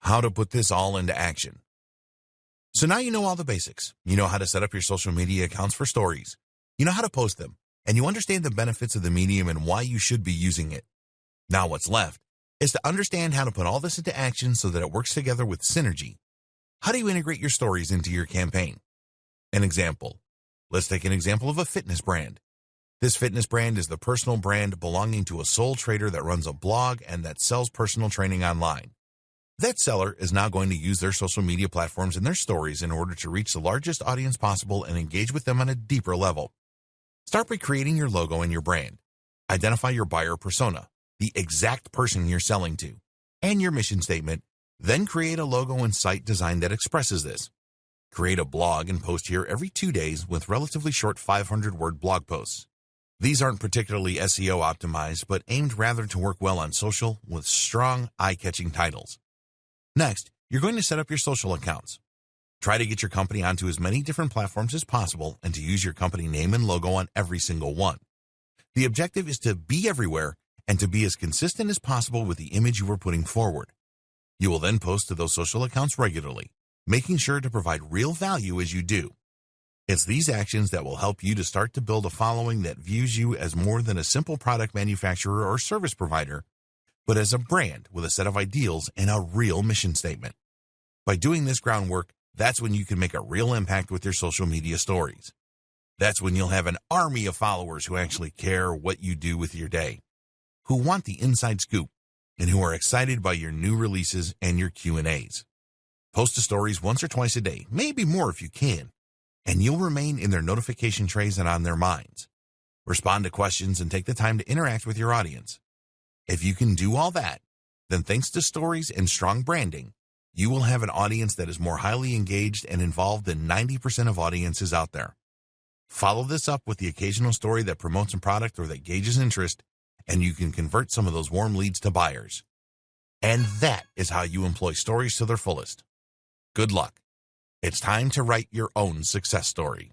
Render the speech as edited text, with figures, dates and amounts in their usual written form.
how to put this all into action. So now you know all the basics. You know how to set up your social media accounts for stories. You know how to post them, and you understand the benefits of the medium and why you should be using it. Now what's left is to understand how to put all this into action so that it works together with synergy. How do you integrate your stories into your campaign? An example. Let's take an example of a fitness brand. This fitness brand is the personal brand belonging to a sole trader that runs a blog and that sells personal training online. That seller is now going to use their social media platforms and their stories in order to reach the largest audience possible and engage with them on a deeper level. Start by creating your logo and your brand. Identify your buyer persona, the exact person you're selling to, and your mission statement. Then create a logo and site design that expresses this. Create a blog and post here every 2 days with relatively short 500-word blog posts. These aren't particularly SEO optimized, but aimed rather to work well on social with strong, eye-catching titles. Next, you're going to set up your social accounts. Try to get your company onto as many different platforms as possible and to use your company name and logo on every single one. The objective is to be everywhere and to be as consistent as possible with the image you are putting forward. You will then post to those social accounts regularly, making sure to provide real value as you do. It's these actions that will help you to start to build a following that views you as more than a simple product manufacturer or service provider, but as a brand with a set of ideals and a real mission statement. By doing this groundwork, that's when you can make a real impact with your social media stories. That's when you'll have an army of followers who actually care what you do with your day, who want the inside scoop, and who are excited by your new releases and your Q&As. Post to stories once or twice a day, maybe more if you can, and you'll remain in their notification trays and on their minds. Respond to questions and take the time to interact with your audience. If you can do all that, then thanks to stories and strong branding, you will have an audience that is more highly engaged and involved than 90% of audiences out there. Follow this up with the occasional story that promotes a product or that gauges interest, and you can convert some of those warm leads to buyers. And that is how you employ stories to their fullest. Good luck. It's time to write your own success story.